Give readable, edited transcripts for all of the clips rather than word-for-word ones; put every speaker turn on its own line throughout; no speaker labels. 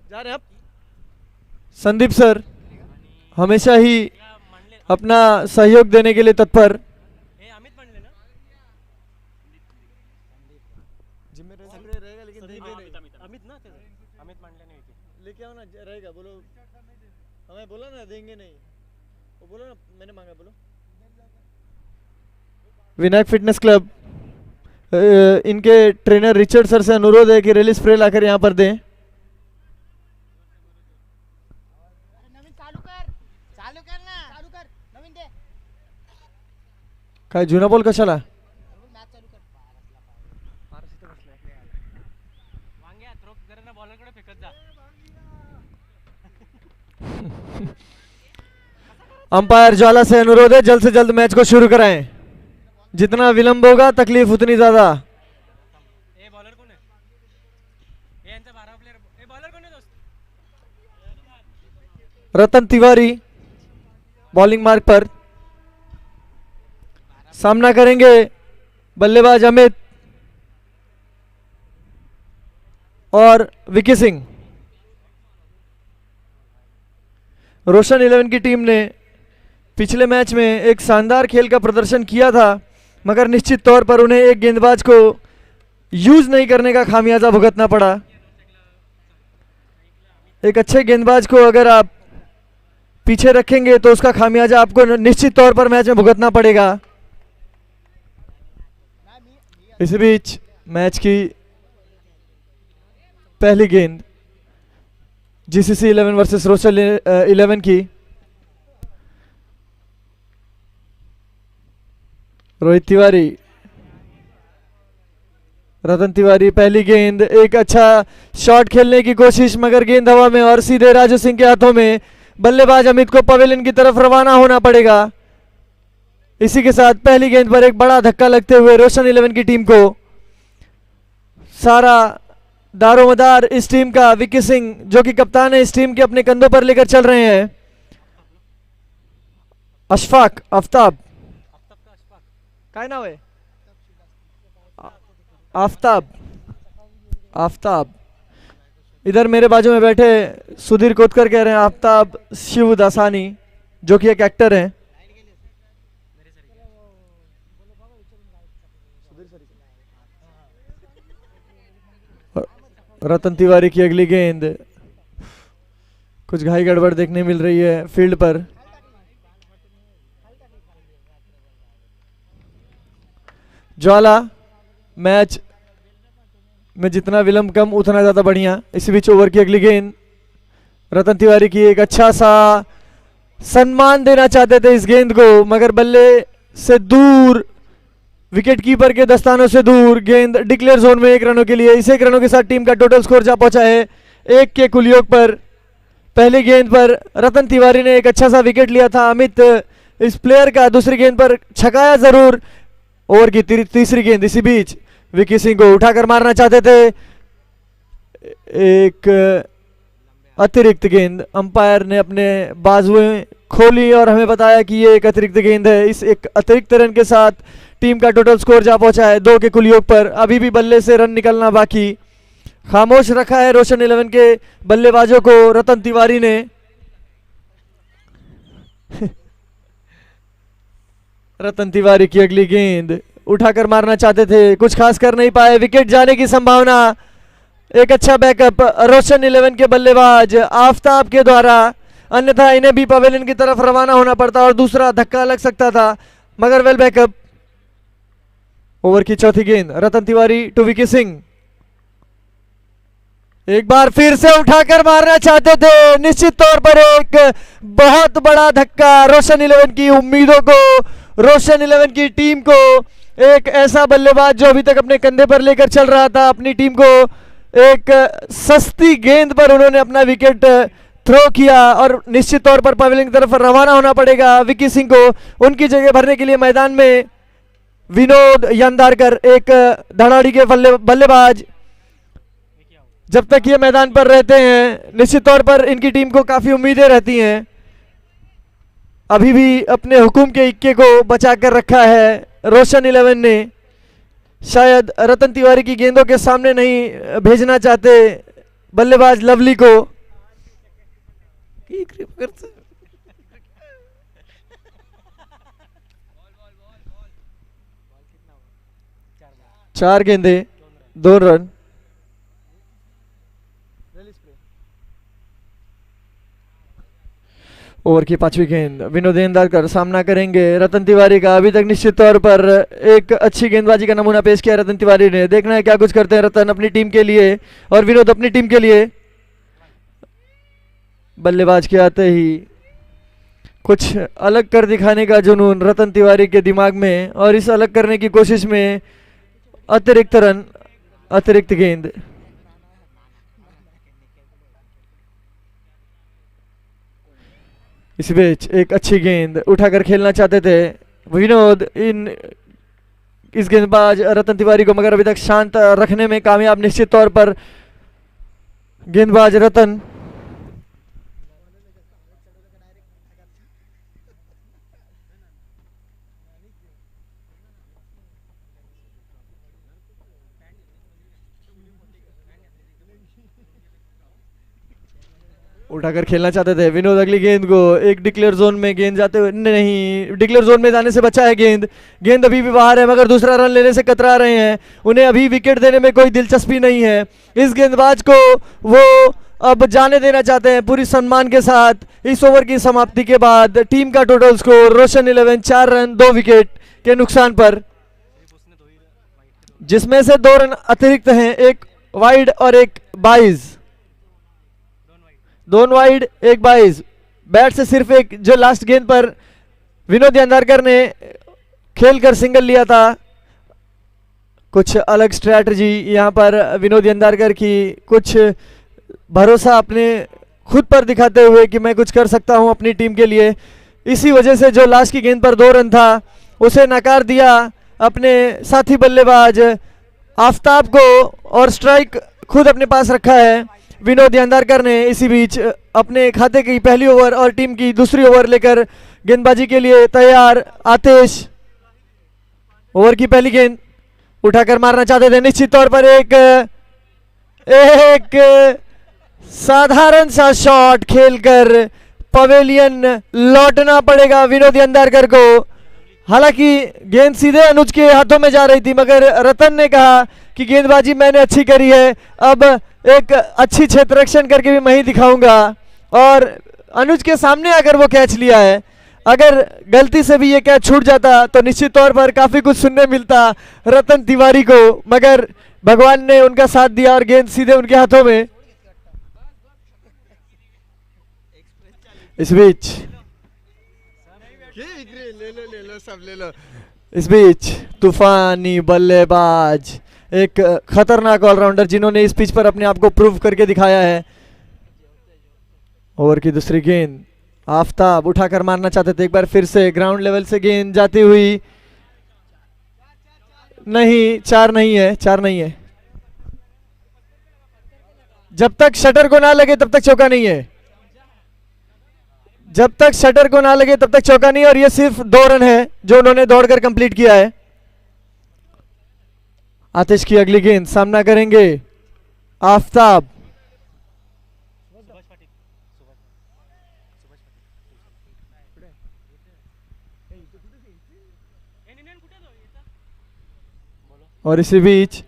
जा रहे हैं आप। संदीप सर हमेशा ही अपना सहयोग देने के लिए तत्पर। रहेगा लेकिन लेके आओ ना, रहेगा। बोलो हमें बोला ना देंगे नहीं, वो बोलो ना मैंने मांगा। बोलो विनायक फिटनेस क्लब इनके ट्रेनर रिचर्ड सर से अनुरोध है कि रैली स्प्रे लाकर यहाँ पर दें। काय जुना बॉल कशाला अंपायर ज्वाला से अनुरोध है जल्द से जल्द मैच को शुरू कराएं। जितना विलंब होगा तकलीफ उतनी ज्यादा। रतन तिवारी बॉलिंग मार्ग पर सामना करेंगे बल्लेबाज अमित और विकी सिंह। रोशन 11 की टीम ने पिछले मैच में एक शानदार खेल का प्रदर्शन किया था, मगर निश्चित तौर पर उन्हें एक गेंदबाज को यूज नहीं करने का खामियाजा भुगतना पड़ा। एक अच्छे गेंदबाज को अगर आप पीछे रखेंगे तो उसका खामियाजा आपको निश्चित तौर पर मैच में भुगतना पड़ेगा। इस बीच मैच की पहली गेंद जीसीसी 11 वर्सेस रोशन 11 की। रोहित तिवारी, रतन तिवारी पहली गेंद, एक अच्छा शॉट खेलने की कोशिश मगर गेंद हवा में और सीधे राजू सिंह के हाथों में। बल्लेबाज अमित को पवेलियन की तरफ रवाना होना पड़ेगा। इसी के साथ पहली गेंद पर एक बड़ा धक्का लगते हुए रोशन 11 की टीम को सारा दारोमदार इस टीम का विकी सिंह जो कि कप्तान है इस टीम के अपने कंधों पर लेकर चल रहे हैं। अशफाक आफ्ताब काय नाव है? आफ्ताब आफ्ताब इधर मेरे बाजू में बैठे सुधीर कोतकर कह रहे हैं आफ्ताब शिवदासानी जो कि एक एक्टर हैं। रतन तिवारी की अगली गेंद, कुछ घाई गड़बड़ देखने मिल रही है फील्ड पर। ज्वाला मैच में जितना विलंब कम उतना ज्यादा बढ़िया। इसी बीच ओवर की अगली गेंद, रतन तिवारी की एक अच्छा सा सम्मान देना चाहते थे इस गेंद को मगर बल्ले से दूर, विकेट कीपर के दस्तानों से दूर। गेंद डिक्लेयर जोन में 1 रनों के लिए। इस 1 रनों के साथ टीम का टोटल स्कोर जा पहुंचा है 1 के कुल योग पर। पहली गेंद पर रतन तिवारी ने एक अच्छा सा विकेट लिया था। अमित इस प्लेयर का दूसरी गेंद पर छकाया जरूर। ओवर की तीसरी गेंद, इसी बीच विकी सिंह को उठाकर मारना चाहते थे। एक अतिरिक्त गेंद, अंपायर ने अपने बाजुएं खोली और हमें बताया कि ये एक अतिरिक्त गेंद है। इस एक अतिरिक्त रन के साथ टीम का टोटल स्कोर जा पहुंचा है 2 के कुल योग पर। अभी भी बल्ले से रन निकलना बाकी। खामोश रखा है रोशन 11 के बल्लेबाजों को रतन तिवारी ने। रतन तिवारी की अगली गेंद उठाकर मारना चाहते थे, कुछ खास कर नहीं पाए। विकेट जाने की संभावना। एक अच्छा बैकअप रोशन 11 के बल्लेबाज आफ्ताब के द्वारा, अन्यथा इन्हें भी पवेलियन की तरफ रवाना होना पड़ता और दूसरा धक्का लग सकता था मगर वेल बैकअप। ओवर की चौथी गेंद, रतन तिवारी टू विकी सिंह। एक बार फिर से उठाकर मारना चाहते थे। निश्चित तौर पर एक बहुत बड़ा धक्का रोशन 11 की उम्मीदों को, रोशन 11 की टीम को। एक ऐसा बल्लेबाज जो अभी तक अपने कंधे पर लेकर चल रहा था अपनी टीम को, एक सस्ती गेंद पर उन्होंने अपना विकेट थ्रो किया और निश्चित तौर पर पवेलियन की तरफ रवाना होना पड़ेगा विकी सिंह को। उनकी जगह भरने के लिए मैदान में विनोद यंदारकर, एक धड़ाड़ी के बल्लेबाज। जब तक ये मैदान पर रहते हैं निश्चित तौर पर इनकी टीम को काफी उम्मीदें रहती हैं। अभी भी अपने हुकुम के इक्के को बचा कर रखा है रोशन 11 ने। शायद रतन तिवारी की गेंदों के सामने नहीं भेजना चाहते बल्लेबाज लवली को। 4 गेंदे 2 रन। ओवर की 5वीं गेंद विनोद इंदारकर सामना करेंगे रतन तिवारी का। अभी तक निश्चित तौर पर एक अच्छी गेंदबाजी का नमूना पेश किया रतन तिवारी ने। देखना है क्या कुछ करते हैं रतन अपनी टीम के लिए और विनोद अपनी टीम के लिए। बल्लेबाज के आते ही कुछ अलग कर दिखाने का जुनून रतन तिवारी के दिमाग में, और इस अलग करने की कोशिश में अतिरिक्त रन, अतिरिक्त गेंद। इस बीच एक अच्छी गेंद उठाकर खेलना चाहते थे विनोद इस गेंदबाज रतन तिवारी को, मगर अभी तक शांत रखने में कामयाब निश्चित तौर पर गेंदबाज रतन। उठाकर खेलना चाहते थे विनोद अगली गेंद को। एक डिक्लेयर जोन में गेंद जाते हुए नहीं, डिक्लेयर जोन में जाने से बचा है गेंद। गेंद अभी भी बाहर है मगर दूसरा रन लेने से कतरा रहे हैं। उन्हें अभी विकेट देने में कोई दिलचस्पी नहीं है। इस गेंदबाज को वो अब जाने देना चाहते हैं पूरी सम्मान के साथ। इस ओवर की समाप्ति के बाद टीम का टोटल स्कोर रोशन 11 4 रन 2 विकेट के नुकसान पर, जिसमें से 2 रन अतिरिक्त हैं, एक वाइड और एक 22। 2 वाइड 1 22। बैट से सिर्फ एक जो लास्ट गेंद पर विनोद अंधारकर ने खेलकर सिंगल लिया था। कुछ अलग स्ट्रैटेजी यहां पर विनोद अंधारकर की, कुछ भरोसा अपने खुद पर दिखाते हुए कि मैं कुछ कर सकता हूं अपनी टीम के लिए। इसी वजह से जो लास्ट की गेंद पर 2 रन था उसे नकार दिया अपने साथी बल्लेबाज आफ्ताब को, और स्ट्राइक खुद अपने पास रखा है विनोद अंधारकर ने। इसी बीच अपने खाते की पहली ओवर और टीम की दूसरी ओवर लेकर गेंदबाजी के लिए तैयार आतिश। ओवर की पहली गेंद उठाकर मारना चाहते थे, निश्चित तौर पर एक साधारण सा शॉट खेलकर पवेलियन लौटना पड़ेगा विनोद अंधारकर को। हालांकि गेंद सीधे अनुज के हाथों में जा रही थी, मगर रतन ने कहा कि गेंदबाजी मैंने अच्छी करी है, अब एक अच्छी क्षेत्ररक्षण करके भी मैं ही दिखाऊंगा। और अनुज के सामने अगर वो कैच लिया है, अगर गलती से भी ये कैच छूट जाता तो निश्चित तौर पर काफी कुछ सुनने मिलता रतन तिवारी को, मगर भगवान ने उनका साथ दिया और गेंद सीधे उनके हाथों में। इस बीच इस बीच तूफानी बल्लेबाज, एक खतरनाक ऑलराउंडर जिन्होंने इस पिच पर अपने आप को प्रूव करके दिखाया है। ओवर की दूसरी गेंद आफ्ताब उठाकर मारना चाहते थे, एक बार फिर से ग्राउंड लेवल से गेंद जाती हुई, नहीं 4 नहीं है, 4 नहीं है। जब तक शटर को ना लगे तब तक चौका नहीं है, जब तक शटर को ना लगे तब तक चौका नहीं, और ये सिर्फ 2 रन है जो उन्होंने दौड़कर कंप्लीट किया है। आतिश की अगली गेंद सामना करेंगे आफ्ताब। और इसी बीच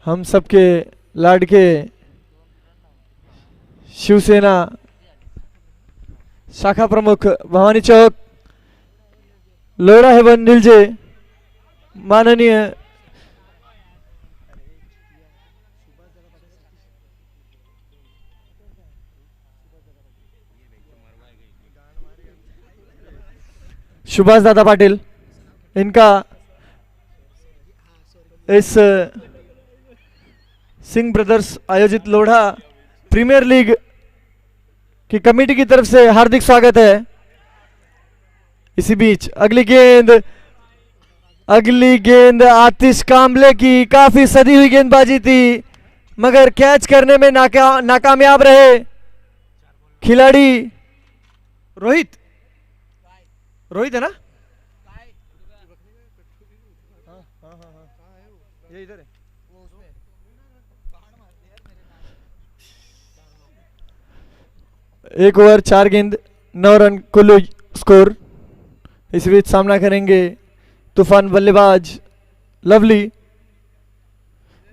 हम सबके लाडके शिवसेना शाखा प्रमुख भवानी चौक लोहड़ा हेवन नीलजे माननीय सुभाष दादा पाटिल, इनका इस सिंह ब्रदर्स आयोजित लोढ़ा प्रीमियर लीग की कमेटी की तरफ से हार्दिक स्वागत है। इसी बीच अगली गेंद आतिश कामले की, काफी सदी हुई गेंदबाजी थी मगर कैच करने में नाकामयाब रहे खिलाड़ी रोहित है ना, ये इधर है। एक ओवर 4 गेंद 9 रन कुल स्कोर। इस बीच सामना करेंगे तूफान बल्लेबाज लवली।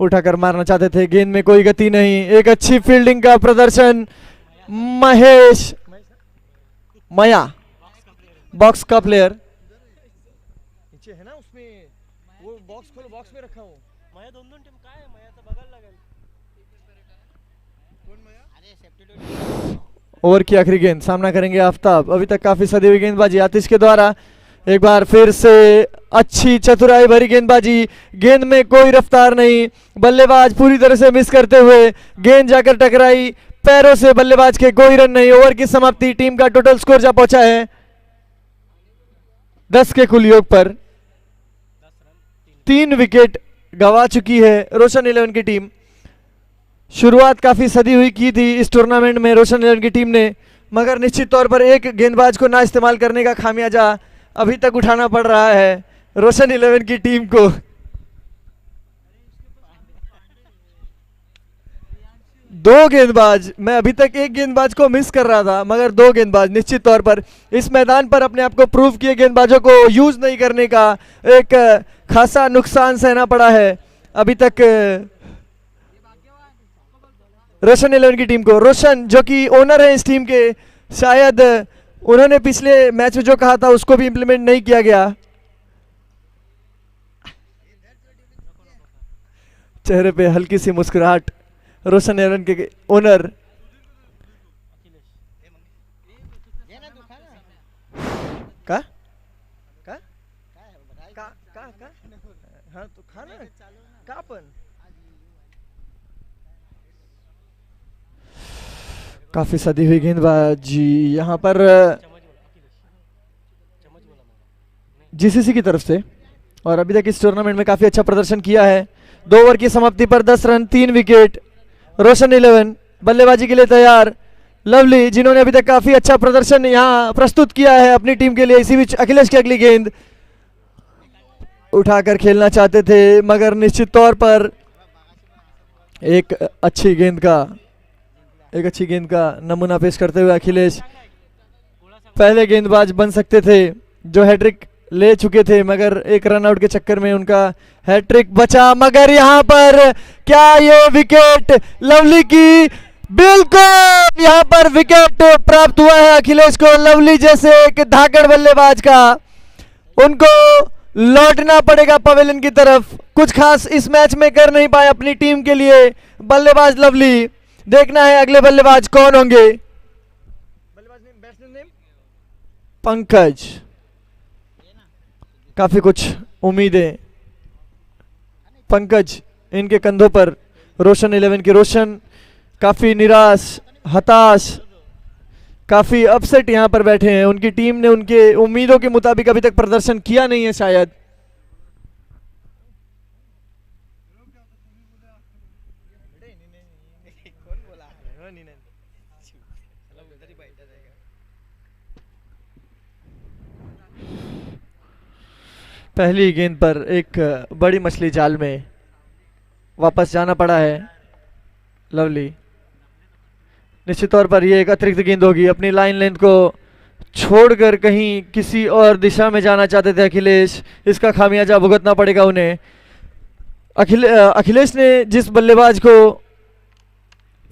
उठाकर मारना चाहते थे, गेंद में कोई गति नहीं। एक अच्छी फील्डिंग का प्रदर्शन महेश माया, बॉक्स का प्लेयर नीचे है ना, उसमें वो बॉक्स खोलो, बॉक्स में रखा हूं।
माया दोन टीम काय आहे, माया तर बघायला लागेल कोण माया। अरे सेफ्टी
ओवर की आखिरी गेंद, सामना करेंगे आफ्ताब। अभी तक काफी सदी हुई गेंदबाजी आतिश के द्वारा। एक बार फिर से अच्छी चतुराई भरी गेंदबाजी, गेंद में कोई रफ्तार नहीं, बल्लेबाज पूरी तरह से मिस करते हुए गेंद जाकर टकराई पैरों से, बल्लेबाज के कोई रन नहीं। ओवर की समाप्ति, टीम का टोटल स्कोर जा पहुंचा है 10 के कुल योग पर। 3 विकेट गंवा चुकी है रोशन 11 की टीम। शुरुआत काफी सदी हुई की थी इस टूर्नामेंट में रोशन 11 की टीम ने, मगर निश्चित तौर पर एक गेंदबाज को ना इस्तेमाल करने का खामियाजा अभी तक उठाना पड़ रहा है रोशन 11 की टीम को। दो गेंदबाज, मैं अभी तक एक गेंदबाज को मिस कर रहा था, मगर 2 गेंदबाज निश्चित तौर पर इस मैदान पर अपने आप को प्रूव किए गेंदबाजों को यूज नहीं करने का एक खासा नुकसान सहना पड़ा है अभी तक रोशन 11 की टीम को। रोशन जो कि ओनर है इस टीम के, शायद उन्होंने पिछले मैच में जो कहा था उसको भी इंप्लीमेंट नहीं किया गया। चेहरे पे हल्की सी मुस्कुराहट रोशन 11 के ओनर। का का का का हाँ तो खाना का पण काफी सदी हुई गेंदबाजी यहाँ पर जीसीसी की तरफ से, और अभी तक इस टूर्नामेंट में काफी अच्छा प्रदर्शन किया है। 2 ओवर की समाप्ति पर 10 रन 3 विकेट। रोशन 11 बल्लेबाजी के लिए तैयार। लवली जिन्होंने अभी तक काफी अच्छा प्रदर्शन यहाँ प्रस्तुत किया है अपनी टीम के लिए। इसी बीच अखिलेश की अगली गेंद उठाकर खेलना चाहते थे, मगर निश्चित तौर पर एक अच्छी गेंद का नमूना पेश करते हुए अखिलेश पहले गेंदबाज बन सकते थे जो हैट्रिक ले चुके थे, मगर एक रन आउट के चक्कर में उनका हैट्रिक बचा। मगर यहाँ पर क्या ये विकेट लवली की, बिल्कुल यहाँ पर विकेट प्राप्त हुआ है अखिलेश को। लवली जैसे एक धाकड़ बल्लेबाज का उनको लौटना पड़ेगा पवेलियन की तरफ। कुछ खास इस मैच में कर नहीं पाए अपनी टीम के लिए बल्लेबाज लवली। देखना है अगले बल्लेबाज कौन होंगे। बल्लेबाज नेम, बैट्समैन नेम पंकज। काफी कुछ उम्मीदें पंकज इनके कंधों पर रोशन 11 के। रोशन काफी निराश, हताश, काफी अपसेट यहां पर बैठे हैं। उनकी टीम ने उनके उम्मीदों के मुताबिक अभी तक प्रदर्शन किया नहीं है शायद। पहली गेंद पर एक बड़ी मछली जाल में वापस जाना पड़ा है लवली। निश्चित तौर पर यह एक अतिरिक्त गेंद होगी। अपनी लाइन लेंथ को छोड़कर कहीं किसी और दिशा में जाना चाहते थे अखिलेश, इसका खामियाजा भुगतना पड़ेगा उन्हें। अखिलेश ने जिस बल्लेबाज को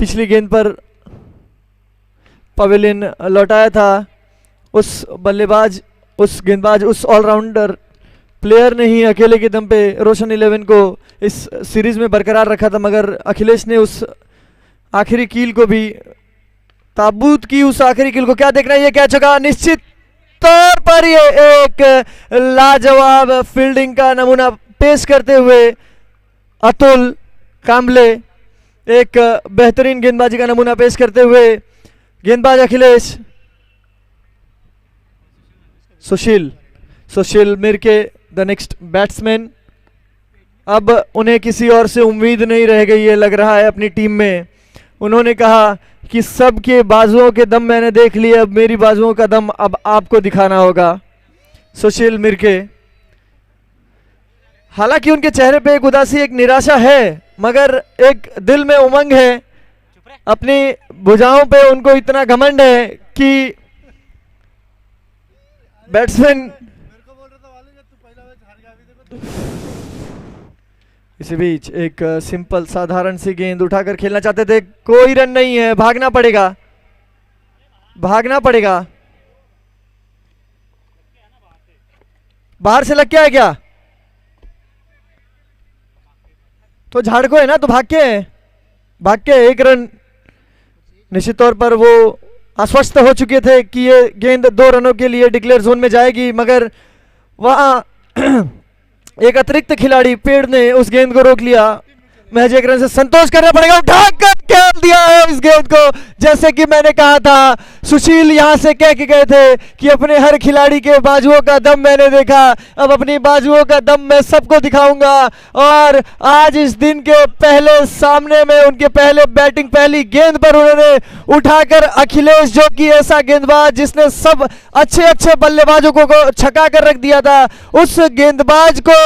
पिछली गेंद पर पवेलियन लौटाया था, उस गेंदबाज, उस ऑलराउंडर प्लेयर ने ही अकेले के दम पे रोशन 11 को इस सीरीज में बरकरार रखा था, मगर अखिलेश ने उस आखिरी कील को भी ताबूत की। उस आखिरी कील को क्या देखना है, ये क्या चुका। निश्चित तौर पर ये एक लाजवाब फील्डिंग का नमूना पेश करते हुए अतुल कांबले, एक बेहतरीन गेंदबाजी का नमूना पेश करते हुए गेंदबाज अखिलेश। सुशील मिर्के द नेक्स्ट बैट्समैन। अब उन्हें किसी और से उम्मीद नहीं रह गई है लग रहा है अपनी टीम में। उन्होंने कहा कि सबके बाजुओं के दम मैंने देख लिए, अब मेरी बाजुओं का दम अब आपको दिखाना होगा। सुशील मिर्के, हालांकि उनके चेहरे पे एक उदासी, एक निराशा है, मगर एक दिल में उमंग है अपनी भुजाओं पे उनको इतना घमंड है कि बैट्समैन इसी बीच एक सिंपल साधारण सी गेंद उठाकर खेलना चाहते थे, कोई रन नहीं है, भागना पड़ेगा, भागना पड़ेगा। बाहर से लग के है क्या? तो झाड़ को है ना, तो भाग के एक रन। निश्चित तौर पर वो आश्वस्त हो चुके थे कि ये गेंद 2 रनों के लिए डिक्लेयर जोन में जाएगी, मगर वहां एक अतिरिक्त खिलाड़ी पेड़ ने उस गेंद को रोक लिया। महज एक रन से संतोष करना पड़ेगा, उठाकर खेल दिया है इस गेंद को। जैसे कि मैंने कहा था, सुशील यहां से कह के गए थे कि अपने हर खिलाड़ी के बाजुओं का दम मैंने देखा, अब अपनी बाजुओं का दम मैं सबको दिखाऊंगा। और आज इस दिन के पहले सामने में उनके पहले बैटिंग, पहली गेंद पर उन्होंने उठाकर अखिलेश, जो कि ऐसा गेंदबाज जिसने सब अच्छे अच्छे बल्लेबाजों को छका कर रख दिया था, उस गेंदबाज को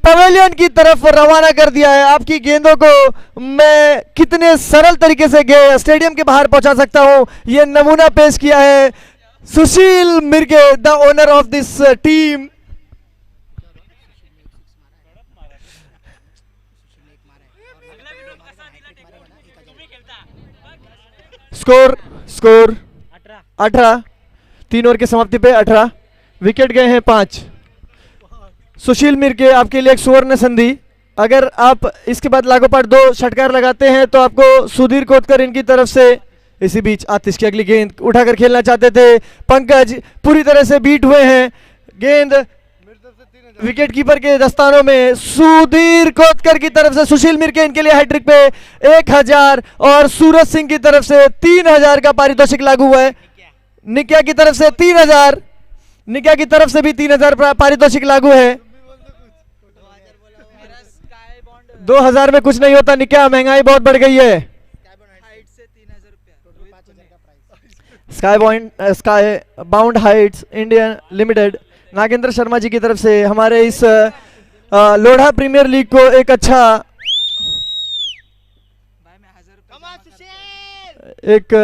पवेलियन की तरफ रवाना कर दिया है। आपकी गेंदों को मैं कितने सरल तरीके से स्टेडियम के बाहर पहुंचा सकता हूं, यह नमूना पेश किया है Sushil Mirge, the owner of this team. Score 18, 3 over की समाप्ति पे 18, विकेट गए हैं 5। सुशील मिर्गे आपके लिए एक सुवर्ण संधि, अगर आप इसके बाद लागोपाठ 2 षटकार लगाते हैं तो आपको सुधीर कोतकर इनकी तरफ से। इसी बीच आतिश की अगली गेंद उठाकर खेलना चाहते थे, पंकज पूरी तरह से बीट हुए हैं। गेंद विकेट कीपर के दस्तानों में, सुधीर कोतकर की तरफ से सुशील मिर्गे इनके लिए हैट्रिक पे 1000 और सूरज सिंह की तरफ से 3000 का पारितोषिक लागू हुआ है। निकिया की तरफ से 3000, निकिया की तरफ से भी 3000 पारितोषिक लागू है। 2000 में कुछ नहीं होता निकिया, महंगाई बहुत बढ़ गई है। Sky bound heights India limited Nagendra Sharma ji की तरफ से हमारे इस लोढ़ा प्रीमियर लीग को एक अच्छा एक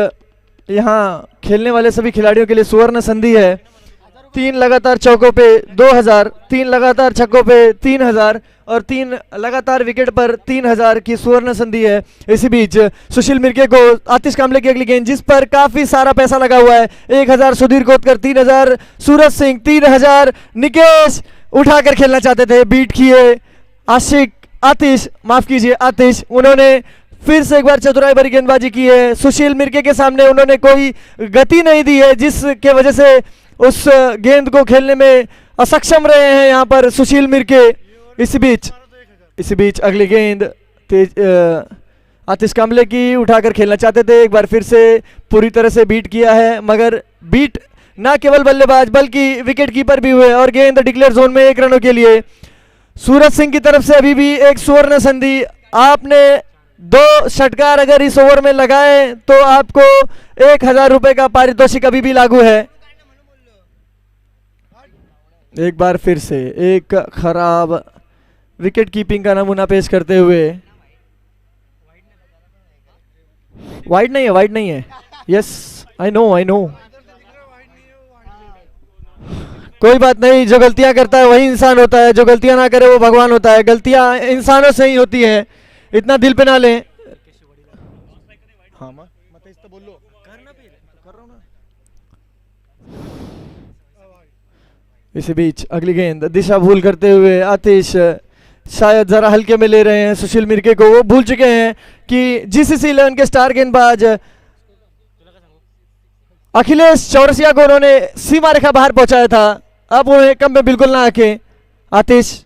यहाँ खेलने वाले सभी खिलाड़ियों के लिए सुवर्ण संधि है। 3 लगातार चौकों पे 2000, 3 लगातार छक्कों पे 3000 और 3 लगातार विकेट पर 3000 की सुवर्ण संधि है। इसी बीच सुशील मिर्गे को आतिश कामले की अगली गेंद, जिस पर काफी सारा पैसा लगा हुआ है, 1000 सुधीर कोतकर, 3000 सूरज सिंह, 3000 निकेश उठाकर खेलना चाहते थे, बीट किए आतिश, उन्होंने फिर से एक बार चतुराई भरी गेंदबाजी की है। सुशील मिर्गे के सामने उन्होंने कोई गति नहीं दी है, जिसके वजह से उस गेंद को खेलने में असक्षम रहे हैं यहाँ पर सुशील मिर्गे। इसी बीच अगली गेंद आतिश कामले की उठाकर खेलना चाहते थे, एक बार फिर से पूरी तरह से बीट किया है, मगर बीट ना केवल बल्लेबाज बल्कि विकेट कीपर भी हुए और गेंद डिक्लेयर जोन में 1 रनों के लिए। सूरज सिंह की तरफ से अभी भी एक सुवर्ण संधि, आपने 2 षटकार अगर इस ओवर में लगाए तो आपको 1000 रुपए का पारितोषिक अभी भी लागू है। एक बार फिर से एक खराब विकेट कीपिंग का नमूना पेश करते हुए, वाइड नहीं है, यस आई नो, कोई बात नहीं, जो गलतियां करता है वही इंसान होता है, जो गलतियां ना करे वो भगवान होता है। गलतियां इंसानों से ही होती हैं, इतना दिल पे ना लें। हाँ बोल लो, कर रहा हूं ना। इसी बीच अगली गेंद दिशा भूल करते हुए आतिश शायद जरा हल्के में ले रहे हैं सुशील मिर्गे को। वो भूल चुके हैं कि जीसीसी 11 के स्टार गेंदबाज अखिलेश चौरसिया को उन्होंने सीमा रेखा बाहर पहुंचाया था, अब उन्हें कम में बिल्कुल ना आके आतिश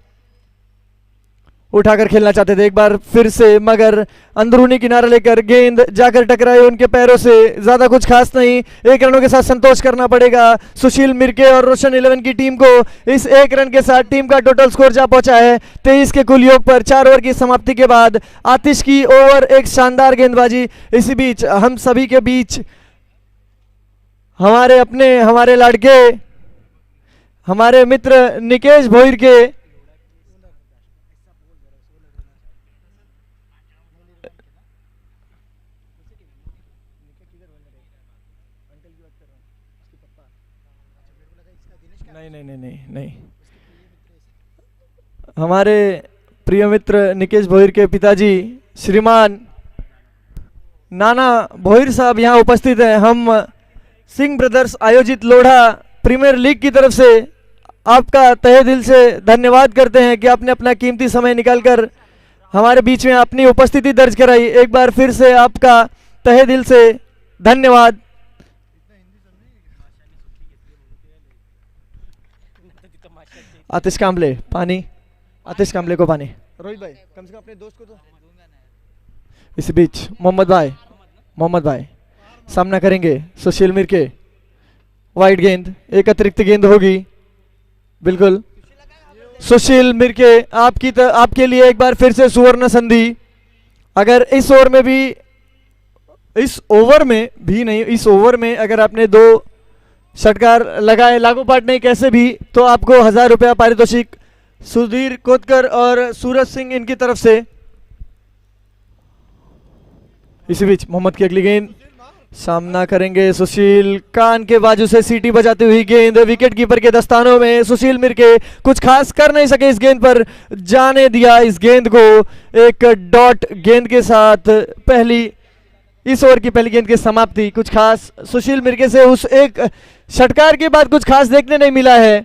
उठाकर खेलना चाहते थे एक बार फिर से, मगर अंदरूनी किनारा लेकर गेंद जाकर टकराई उनके पैरों से, ज्यादा कुछ खास नहीं। 1 रनों के साथ संतोष करना पड़ेगा सुशील मिर्गे और रोशन 11 की टीम को। इस 1 रन के साथ टीम का टोटल स्कोर जा पहुंचा है 23 के कुल योग पर। 4 ओवर की समाप्ति के बाद आतिश की ओवर एक शानदार गेंदबाजी। इसी बीच हम सभी के बीच हमारे लाड़के, हमारे मित्र निकेश भोईर के नहीं नहीं नहीं नहीं नहीं, हमारे प्रिय मित्र निकेश भोईर के पिताजी श्रीमान नाना भोईर साहब यहाँ उपस्थित हैं। हम सिंह ब्रदर्स आयोजित लोढ़ा प्रीमियर लीग की तरफ से आपका तहे दिल से धन्यवाद करते हैं कि आपने अपना कीमती समय निकालकर हमारे बीच में अपनी उपस्थिति दर्ज कराई। एक बार फिर से आपका तहे दिल से धन्यवाद। आतिश कांबले पानी, आतिश कांबले को पानी। रोहित भाई कम से कम अपने दोस्त को तो। इस बीच मोहम्मद भाई सामना करेंगे सुशील मिर्के। वाइड गेंद, एक अतिरिक्त गेंद होगी। बिल्कुल सुशील मिर्के आपके लिए एक बार फिर से सुवर्ण संधि। अगर इस ओवर में नहीं, इस ओवर में अगर आपने 2 षटकार लगाए लागू पाट नहीं कैसे भी, तो आपको 1000 रुपया पारितोषिक सुधीर कोतकर और सूरज सिंह इनकी तरफ से। इसी बीच मोहम्मद की अगली गेंद, सामना करेंगे सुशील। कान के बाजू से सीटी बजाती हुई गेंद विकेट कीपर के दस्तानों में। सुशील मिर्के कुछ खास कर नहीं सके इस गेंद पर, जाने दिया इस गेंद को एक डॉट गेंद के साथ। इस ओवर की पहली गेंद की समाप्ति। कुछ खास सुशील मिर्के से उस एक षटकार के बाद कुछ खास देखने नहीं मिला है।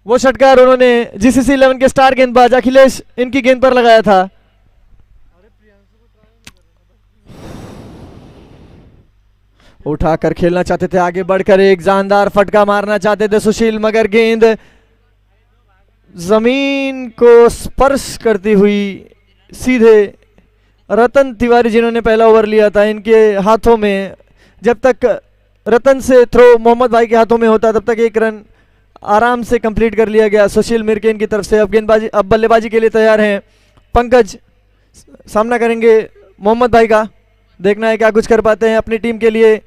वो षटकार उन्होंने जीसीसी 11 के स्टार गेंदबाज अखिलेश इनकी गेंद पर लगाया था। उठाकर खेलना चाहते थे, आगे बढ़कर एक जानदार फटका मारना चाहते थे सुशील, मगर गेंद जमीन को स्पर्श करती हुई सीधे रतन तिवारी जिन्होंने पहला ओवर लिया था इनके हाथों में। जब तक रतन से थ्रो मोहम्मद भाई के हाथों में होता तब तक 1 रन आराम से कंप्लीट कर लिया गया सुशील मिर्के इनकी तरफ से। अब बल्लेबाजी के लिए तैयार हैं पंकज। सामना करेंगे मोहम्मद भाई का, देखना है क्या कुछ कर पाते हैं अपनी टीम के लिए।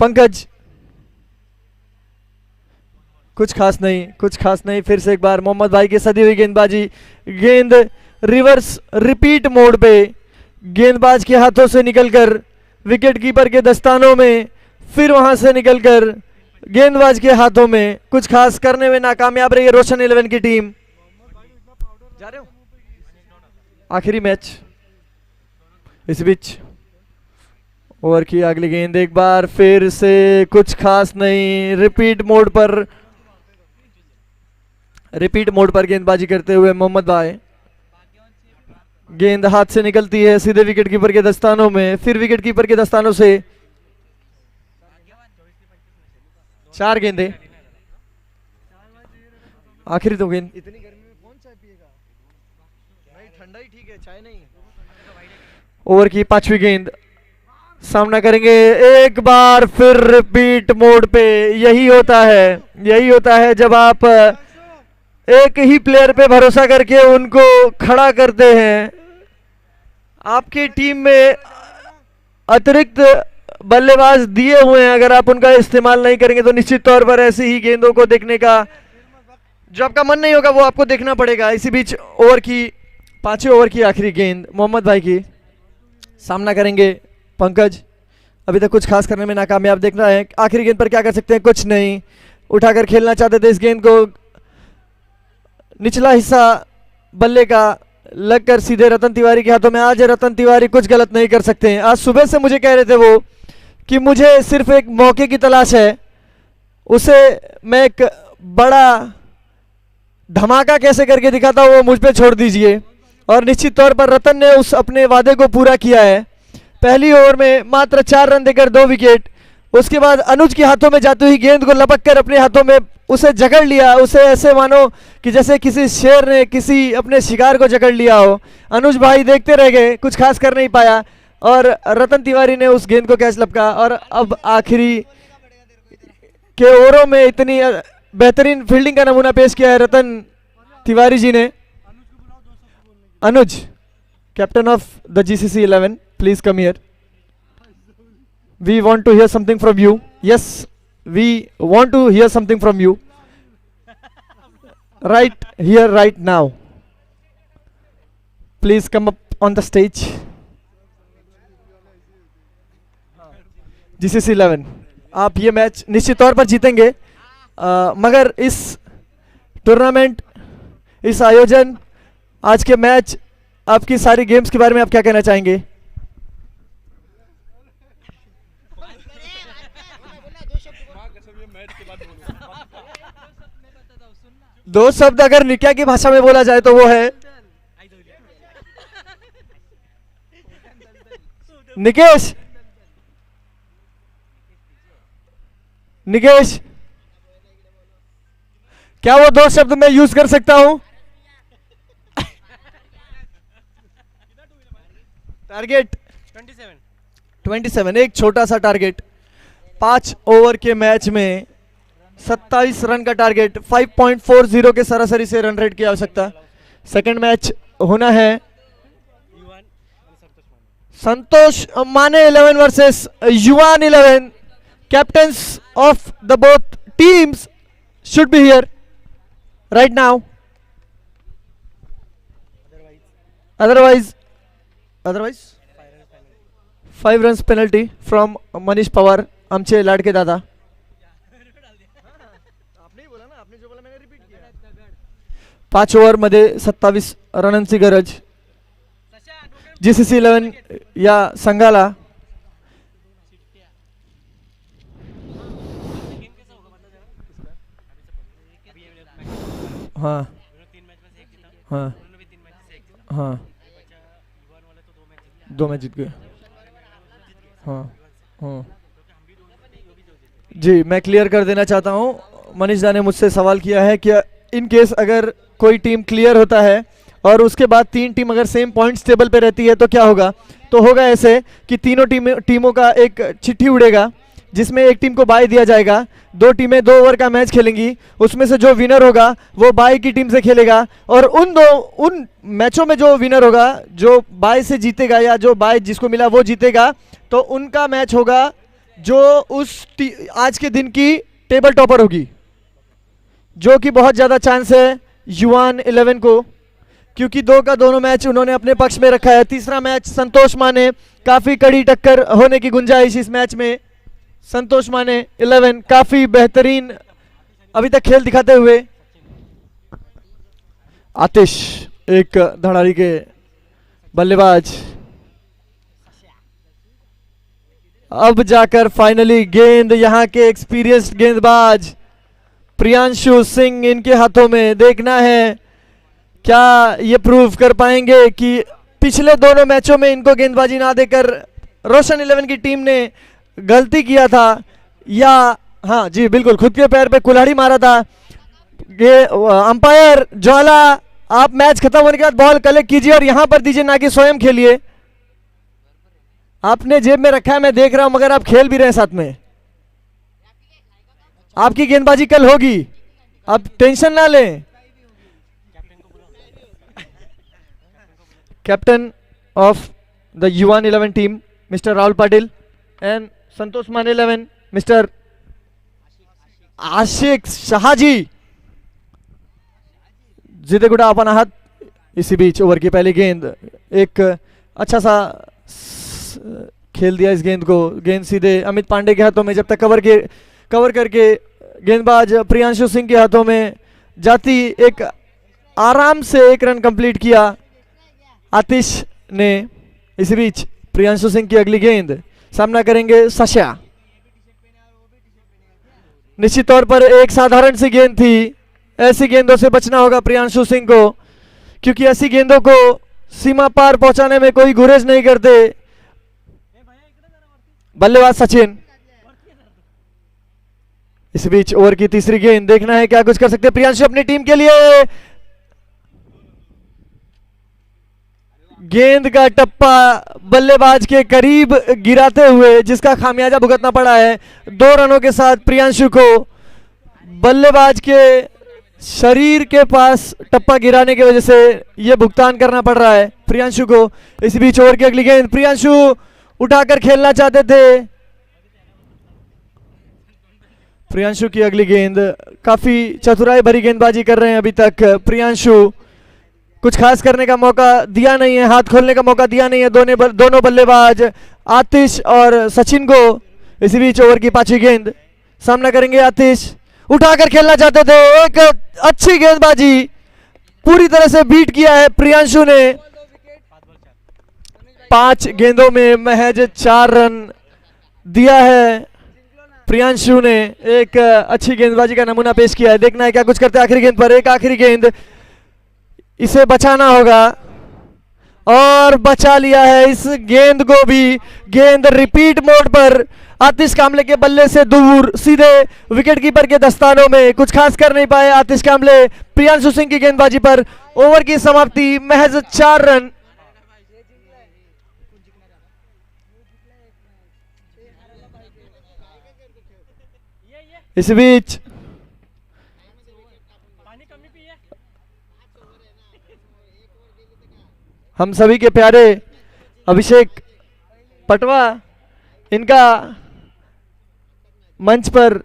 पंकज कुछ खास नहीं। फिर से एक बार मोहम्मद भाई की सदी हुई गेंदबाजी। गेंद रिवर्स रिपीट मोड पे गेंदबाज के हाथों से निकलकर विकेट कीपर के दस्तानों में, फिर वहां से निकलकर गेंदबाज के हाथों में। कुछ खास करने में नाकामयाब रही है रोशन 11 की टीम। जा रहे हो आखिरी मैच। इस बीच ओवर की अगली गेंद, एक बार फिर से कुछ खास नहीं। रिपीट मोड पर गेंदबाजी करते हुए मोहम्मद भाई। गेंद हाथ से निकलती है सीधे विकेट कीपर के दस्तानों में, फिर विकेट कीपर के दस्तानों से। 4 गेंदें, आखिरी 2 गेंद। इतनी गर्मी में कौन चाय पिएगा? नहीं ठंडा ही ठीक है, चाय नहीं। ओवर की 5वीं गेंद, सामना करेंगे एक बार फिर रिपीट मोड पे। यही होता है जब आप एक ही प्लेयर पे भरोसा करके उनको खड़ा करते हैं। आपकी टीम में अतिरिक्त बल्लेबाज दिए हुए हैं, अगर आप उनका इस्तेमाल नहीं करेंगे तो निश्चित तौर पर ऐसी ही गेंदों को देखने का जो आपका मन नहीं होगा वो आपको देखना पड़ेगा। इसी बीच 5वें ओवर की आखिरी गेंद मोहम्मद भाई की। सामना करेंगे पंकज। अभी तक कुछ खास करने में नाकामयाब देखना है, आखिरी गेंद पर क्या कर सकते हैं? कुछ नहीं। उठाकर खेलना चाहते थे इस गेंद को, निचला हिस्सा बल्ले का लगकर सीधे रतन तिवारी के हाथों में। आज रतन तिवारी कुछ गलत नहीं कर सकते हैं। आज सुबह से मुझे कह रहे थे वो कि मुझे सिर्फ एक मौके की तलाश है, उसे मैं एक बड़ा धमाका कैसे करके दिखाता हूं वो मुझ पे छोड़ दीजिए। और निश्चित तौर पर रतन ने उस अपने वादे को पूरा किया है। पहली ओवर में मात्र 4 रन देकर 2 विकेट। उसके बाद अनुज के हाथों में जाती हुई गेंद को लपक कर अपने हाथों में उसे जकड़ लिया, उसे ऐसे मानो कि जैसे किसी शेर ने किसी अपने शिकार को जकड़ लिया हो। अनुज भाई देखते रह गए, कुछ खास कर नहीं पाया और रतन तिवारी ने उस गेंद को कैच लपका। और अब आखिरी के ओवरों में इतनी बेहतरीन फील्डिंग का नमूना पेश किया है रतन तिवारी जी ने। Anuj, captain of the GCC 11, please come here. We want to hear something from you. Yes, we want to hear something from you. Right here, right now. Please come up on the stage. GCC 11. आप ये match निश्चित तौर पर जीतेंगे। मगर इस tournament, इस आयोजन, आज के मैच, आपकी सारी गेम्स के बारे में आप क्या कहना चाहेंगे? दो शब्द अगर निक्या की भाषा में बोला जाए तो वो है निकेश। निकेश, क्या वो दो शब्द मैं यूज कर सकता हूं? टारगेट 27, एक छोटा सा टारगेट। 5 ओवर के मैच में 27 रन का टारगेट, 5.40 के सरासरी से रन रेट की आवश्यकता। सेकंड मैच होना है संतोष माने 11 वर्सेस युवान 11। Captains of the both teams should be here right now. Otherwise 5 runs penalty from Manish Pawar, आमचे लाडके दादा। आपने ही बोला ना, आपने जो बोला मैंने रिपीट किया। 5 ओव्हर मध्ये 27 रनांची गरज GCC 11 या संघाला। हाँ हाँ हाँ, 2 मैच जीत गए। हाँ हाँ जी, मैं क्लियर कर देना चाहता हूँ। मनीष दा ने मुझसे सवाल किया है कि इन केस अगर कोई टीम क्लियर होता है और उसके बाद 3 टीम अगर सेम पॉइंट्स टेबल पे रहती है तो क्या होगा? तो होगा ऐसे कि तीनों टीमों का एक चिट्ठी उड़ेगा जिसमें एक टीम को बाय दिया जाएगा। 2 टीमें 2 ओवर का मैच खेलेंगी, उसमें से जो विनर होगा वो बाय की टीम से खेलेगा, और उन मैचों में जो विनर होगा, जो बाय से जीतेगा या जो बाय जिसको मिला वो जीतेगा, तो उनका मैच होगा जो आज के दिन की टेबल टॉपर होगी, जो कि बहुत ज़्यादा चांस है युवान 11 को, क्योंकि 2 का दोनों मैच उन्होंने अपने पक्ष में रखा है। तीसरा मैच संतोष माने, काफ़ी कड़ी टक्कर होने की गुंजाइश इस मैच में। संतोष माने 11 काफी बेहतरीन अभी तक खेल दिखाते हुए। आतिश एक धड़ारी के बल्लेबाज, अब जाकर फाइनली गेंद यहां के एक्सपीरियंस्ड गेंदबाज प्रियांशु सिंह इनके हाथों में। देखना है क्या ये प्रूव कर पाएंगे कि पिछले दोनों मैचों में इनको गेंदबाजी ना देकर रोशन 11 की टीम ने गलती किया था, या हाँ जी बिल्कुल खुद के पैर पे कुल्हाड़ी मारा था। ये अंपायर ज्वाला, आप मैच खत्म होने के बाद बॉल कलेक्ट कीजिए और यहां पर दीजिए, ना कि स्वयं खेलिए। आपने जेब में रखा है, मैं देख रहा हूं, मगर आप खेल भी रहे हैं साथ में। आपकी गेंदबाजी कल होगी, आप टेंशन ना लें। Captain of the Yuvan 11 team mister Rahul Patil and Santosh Mane 11 mister आशिक शहाजी जिते गुड़ा अपन आहात। इसी बीच ओवर की पहली गेंद, एक अच्छा सा खेल दिया इस गेंद को। गेंद सीधे अमित पांडे के हाथों में, जब तक कवर करके गेंदबाज प्रियांशु सिंह के हाथों में जाती, एक आराम से 1 रन कंप्लीट किया आतिश ने। इसी बीच प्रियांशु सिंह की अगली गेंद, सामना करेंगे सशा। निश्चित तौर पर एक साधारण सी गेंद थी, ऐसी गेंदों से बचना होगा प्रियांशु सिंह को, क्योंकि ऐसी गेंदों को सीमा पार पहुंचाने में कोई गुरेज नहीं करते। बल्लेबाज सचिन। इस बीच ओवर की तीसरी गेंद, देखना है क्या कुछ कर सकते हैं प्रियांशु अपनी टीम के लिए। गेंद का टप्पा बल्लेबाज के करीब गिराते हुए, जिसका खामियाजा भुगतना पड़ा है 2 रनों के साथ प्रियांशु को। बल्लेबाज के शरीर के पास टप्पा गिराने की वजह से यह भुगतान करना पड़ रहा है प्रियांशु को। इस बीच ओवर की अगली गेंद, प्रियांशु उठाकर खेलना चाहते थे। प्रियांशु की अगली गेंद, काफी चतुराई भरी गेंदबाजी कर रहे हैं अभी तक प्रियांशु। कुछ खास करने का मौका दिया नहीं है, हाथ खोलने का मौका दिया नहीं है दोनों बल्लेबाज आतिश और सचिन को। इसी बीच ओवर की 5वीं गेंद, सामना करेंगे आतिश, उठाकर खेलना चाहते थे, एक अच्छी गेंदबाजी, पूरी तरह से बीट किया है प्रियांशु ने। 5 गेंदों में महज 4 रन दिया है प्रियांशु ने, एक अच्छी गेंदबाजी का नमूना पेश किया है। देखना है क्या कुछ करते हैं आखिरी गेंद पर, एक आखिरी गेंद, इसे बचाना होगा और बचा लिया है इस गेंद को भी। गेंद रिपीट मोड पर आतिश कामले के बल्ले से दूर, सीधे विकेट कीपर के दस्तानों में, कुछ खास कर नहीं पाए आतिश कामले। प्रियांशु सिंह की गेंदबाजी पर ओवर की समाप्ति, महज 4 रन। इस बीच हम सभी के प्यारे अभिषेक पटवा, इनका मंच पर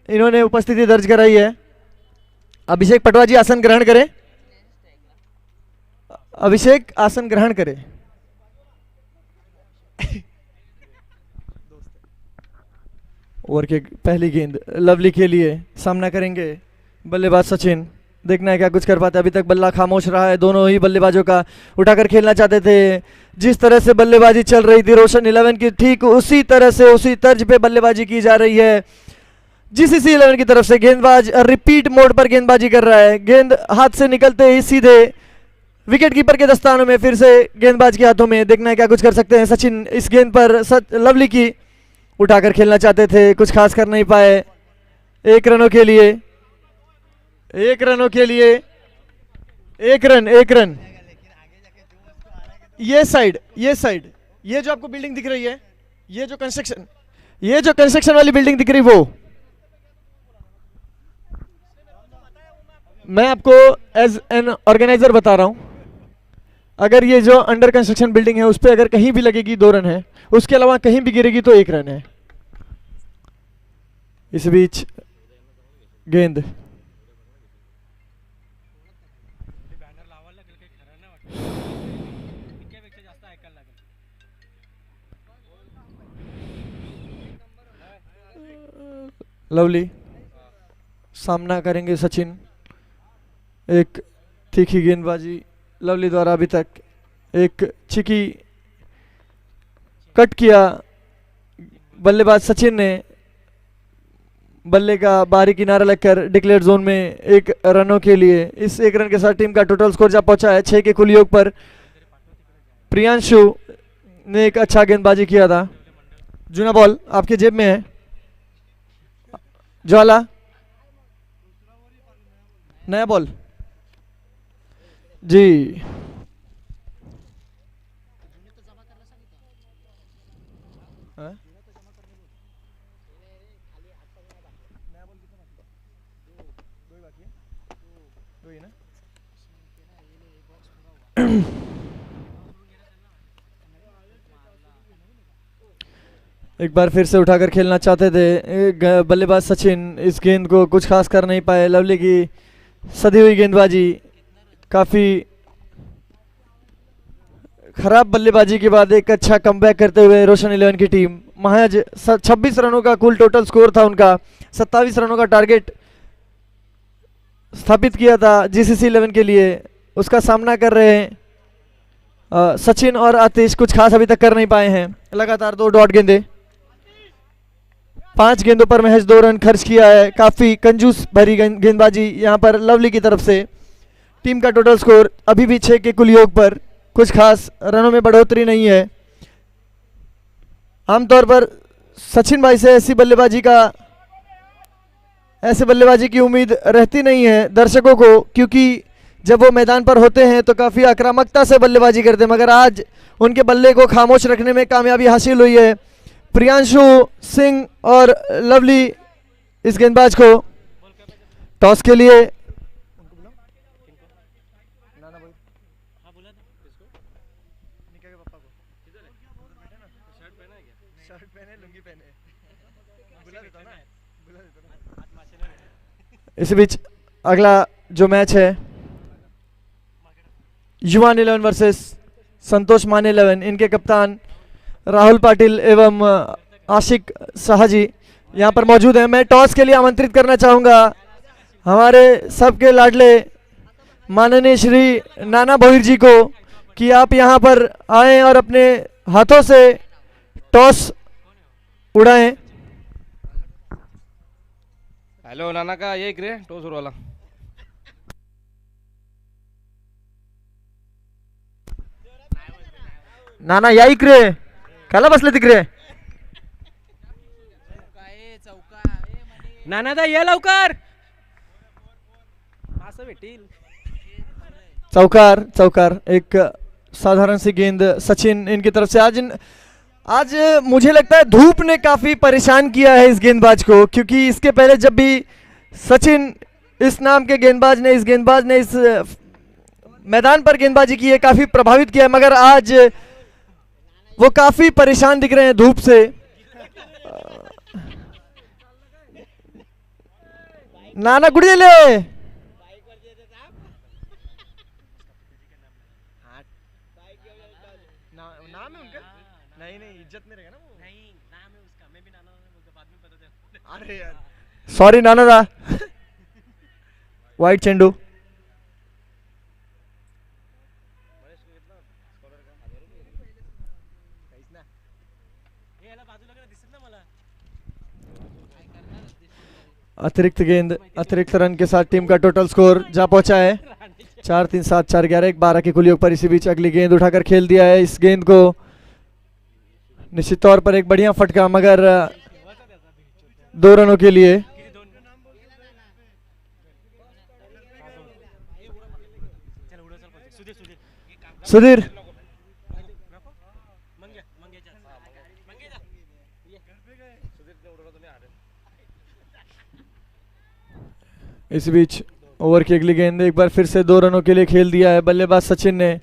इन्होंने उपस्थिति दर्ज कराई है। अभिषेक पटवा जी आसन ग्रहण करें। अभिषेक आसन ग्रहण करें। ओवर की पहली गेंद लवली के लिए, सामना करेंगे बल्लेबाज सचिन। देखना है क्या कुछ कर पाते, अभी तक बल्ला खामोश रहा है दोनों ही बल्लेबाजों का। उठाकर खेलना चाहते थे, जिस तरह से बल्लेबाजी चल रही थी रोशन 11 की, ठीक उसी तरह से उसी तर्ज पे बल्लेबाजी की जा रही है। जीसीसी 11 की तरफ से गेंदबाज रिपीट मोड पर गेंदबाजी कर रहा है, गेंद हाथ से निकलते ही सीधे विकेट कीपर के दस्तानों में, फिर से गेंदबाज के हाथों में। देखना है क्या कुछ कर सकते हैं सचिन इस गेंद पर। लवली की उठाकर खेलना चाहते थे, कुछ खास कर नहीं पाए। 1 रनों के लिए, 1 रनों के लिए, 1 रन, 1 रन। ये साइड, ये जो आपको बिल्डिंग दिख रही है, ये जो कंस्ट्रक्शन वाली बिल्डिंग दिख रही, वो मैं आपको एज एन ऑर्गेनाइजर बता रहा हूं। अगर ये जो अंडर कंस्ट्रक्शन बिल्डिंग है उस पर अगर कहीं भी लगेगी 2 रन है, उसके अलावा कहीं भी गिरेगी तो 1 रन है। इस बीच गेंद लवली, सामना करेंगे सचिन। एक तीखी गेंदबाजी लवली द्वारा, अभी तक एक चिकी कट किया बल्लेबाज सचिन ने, बल्ले का बाहरी किनारा लगकर डिक्लेयर जोन में 1 रनों के लिए। इस 1 रन के साथ टीम का टोटल स्कोर जा पहुंचा है 6 के कुल योग पर। प्रियांशु ने एक अच्छा गेंदबाजी किया था। जूना बॉल आपके जेब में है, ज्वाला नया बॉल जी। एक बार फिर से उठाकर खेलना चाहते थे बल्लेबाज सचिन, इस गेंद को कुछ खास कर नहीं पाए। लवली की सदी हुई गेंदबाजी, काफी खराब बल्लेबाजी के बाद एक अच्छा कमबैक करते हुए रोशन 11 की टीम, महज 26 रनों का कुल टोटल स्कोर था उनका, 27 रनों का टारगेट स्थापित किया था जीसीसी 11 के लिए, उसका सामना कर रहे हैं सचिन और आतिश, कुछ खास अभी तक कर नहीं पाए हैं। लगातार 2 डॉट गेंदे, 5 गेंदों पर महज 2 रन खर्च किया है। काफी कंजूस भरी गेंदबाजी यहाँ पर लवली की तरफ से। टीम का टोटल स्कोर अभी भी 6 के कुल योग पर, कुछ खास रनों में बढ़ोतरी नहीं है। आमतौर पर सचिन भाई से ऐसी बल्लेबाजी की उम्मीद रहती नहीं है दर्शकों को, क्योंकि जब वो मैदान पर होते हैं तो काफी आक्रामकता से बल्लेबाजी करते हैं, मगर आज उनके बल्ले को खामोश रखने में कामयाबी हासिल हुई है। प्रियांशु सिंह और लवली इस गेंदबाज को टॉस के लिए इस बीच अगला जो मैच है युवान 11 वर्सेस संतोष मान 11, इनके कप्तान राहुल पाटिल एवं आशिक शाह जी यहाँ पर मौजूद हैं। मैं टॉस के लिए आमंत्रित करना चाहूँगा हमारे सबके लाडले माननीय श्री नाना भोईर जी को कि आप यहाँ पर आएं और अपने हाथों से टॉस उड़ाएं।
हॅलो नाना का ये इकडे टोस उरवाला.
नाना या इकडे, काला बसले तिकडे.
नानादा ये लवकर असं भेटील.
चौकार चौकार एक साधारण सी गेंद सचिन इनकी तरफ से। आज मुझे लगता है धूप ने काफी परेशान किया है इस गेंदबाज को, क्योंकि इसके पहले जब भी सचिन इस नाम के गेंदबाज ने इस मैदान पर गेंदबाजी की है काफी प्रभावित किया है, मगर आज वो काफी परेशान दिख रहे हैं धूप से। नाना गुड़ियले नाम है उनका? नहीं इज्जत नहीं रहेगा ना वो।
नहीं नाम है उसका, मैं भी नाना बोलता बाद में पता चला.
अरे यार सॉरी नाना दा. वाइट चेंडू.
हे याला बाजूला गेला दिसत ना मला.
अतिरिक्त गेंद अतिरिक्त रन के साथ टीम का टोटल स्कोर जा पहुंचा है 4-3 7 4 11 12 के कुल योग पर। इसी बीच अगली गेंद उठाकर खेल दिया है। इस गेंद को निश्चित तौर पर एक बढ़िया फटका, मगर 2 रनों के लिए। सुधीर इस बीच ओवर की अगली गेंद एक बार फिर से 2 रनों के लिए खेल दिया है बल्लेबाज सचिन ने।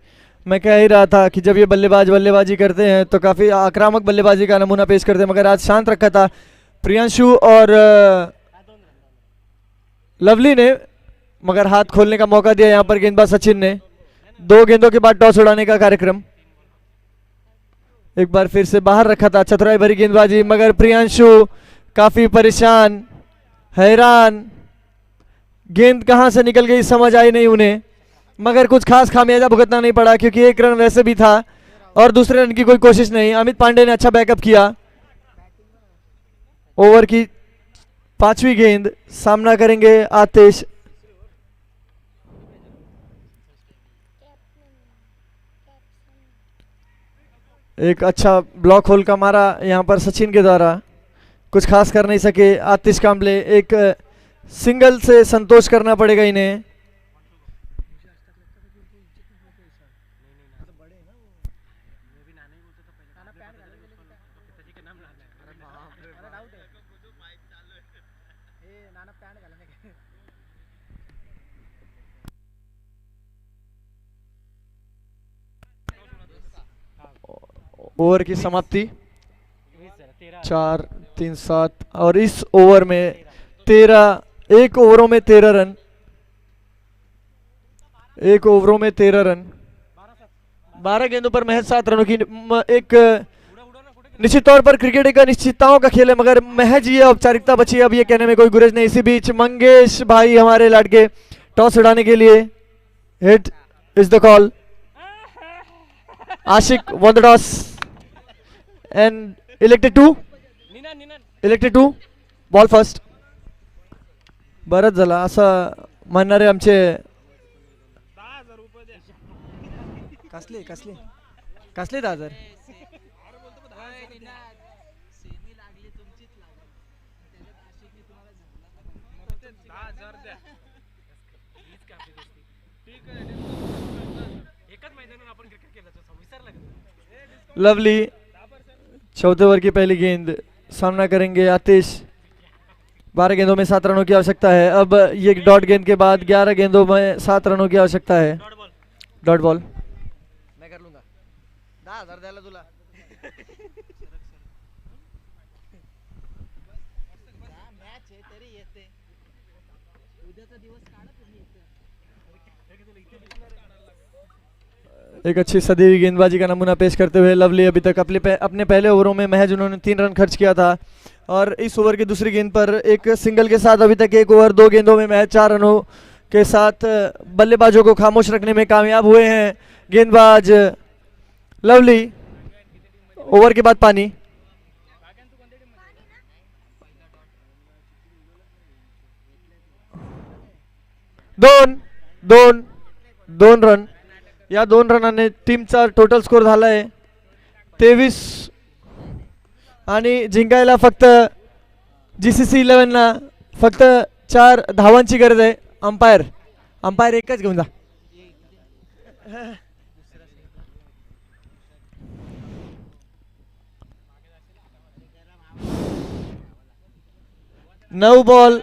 मैं कह ही रहा था कि जब ये बल्लेबाजी करते हैं तो काफ़ी आक्रामक बल्लेबाजी का नमूना पेश करते हैं, मगर आज शांत रखा था प्रियांशु और लवली ने, मगर हाथ खोलने का मौका दिया यहाँ पर गेंदबाज सचिन ने। 2 गेंदों के बाद टॉस उड़ाने का कार्यक्रम एक बार फिर से बाहर रखा था, चतुराई भरी गेंदबाजी, मगर प्रियांशु काफ़ी परेशान हैरान, गेंद कहां से निकल गई समझ आई नहीं उन्हें, मगर कुछ खास खामियाजा भुगतना नहीं पड़ा क्योंकि 1 रन वैसे भी था और दूसरे रन की कोई कोशिश नहीं। अमित पांडे ने अच्छा बैकअप किया। ओवर की 5वीं गेंद, सामना करेंगे आतिश। एक अच्छा ब्लॉक होल का मारा यहां पर सचिन के द्वारा, कुछ खास कर नहीं सके आतिश कांबले। एक सिंगल से संतोष करना पड़ेगा इन्हें। ओवर की समाप्ति 4-3 7 और इस ओवर में 1 ओवरों में 13 रन, 1 ओवरों में 13 रन, 12 गेंदों पर महज 7 रनों की एक निश्चित तौर पर क्रिकेट एक अनिश्चितताओं का खेल है, मगर महज ये औपचारिकता बची है, अब ये कहने में कोई गुरेज नहीं। इसी बीच मंगेश भाई हमारे लड़के टॉस उड़ाने के लिए, heads is the call. Ashiq won the toss and elected to ball first. बरंच झालं असं म्हणणारे आमचे कसले कसले कसले 10,000 लवली 4थे ओवर की पहली गेंद, सामना करेंगे आतिश। 12 गेंदों में 7 रनों की आवश्यकता है। अब ये डॉट गेंद के बाद 11 गेंदों में 7 रनों की आवश्यकता है। डॉट बॉल मैं कर लूंगा, 10,000 द्यायला तुला। एक अच्छी सदी हुई गेंदबाजी का नमूना पेश करते हुए लवली अभी तक अपने पहले ओवरों में महज उन्होंने 3 रन खर्च किया था और इस ओवर की दूसरी गेंद पर एक सिंगल के साथ अभी तक 1 ओवर 2 गेंदों में महज 4 रनों के साथ बल्लेबाजों को खामोश रखने में कामयाब हुए हैं गेंदबाज लवली। ओवर के बाद पानी। दोन रन या 2 रनाने टीमचा टोटल स्कोर झालाय 23 आणि जिंकायला फक्त GCC 11 ला फक्त 4 धावांची गरज आहे। अंपायर एकच घेऊन जा। नऊ बॉल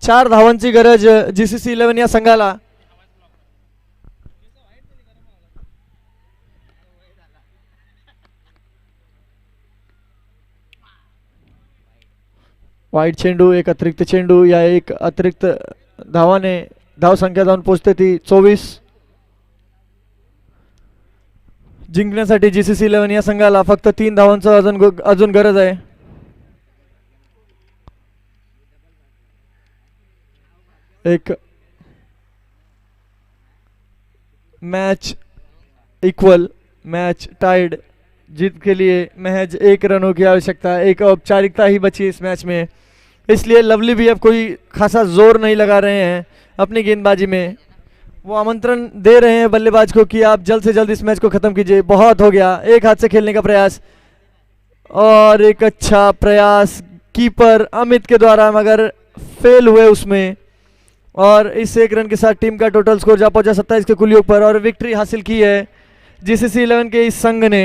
4 धावांची गरज GCC 11 या संघाला। वाईट चेंडू, एक अतिरिक्त चेंडू या एक अतिरिक्त धावाने धाव संख्या जाऊन पोहोचते ती 24। जिंकण्यासाठी GCC 11 या संघाला फक्त 3 धावांचं अजून गरज आहे। एक मैच इक्वल, मैच टाइड, जीत के लिए महज 1 रनों की आवश्यकता है। एक औपचारिकता ही बची इस मैच में, इसलिए लवली भी अब कोई खासा जोर नहीं लगा रहे हैं अपनी गेंदबाजी में। वो आमंत्रण दे रहे हैं बल्लेबाज को कि आप जल्द से जल्द इस मैच को खत्म कीजिए, बहुत हो गया। एक हाथ से खेलने का प्रयास और एक अच्छा प्रयास कीपर अमित के द्वारा, मगर फेल हुए उसमें और इस 1 रन के साथ टीम का टोटल स्कोर जा पहुंचा 27 के कुल योग पर और विक्ट्री हासिल की है GCC 11 के इस संघ ने।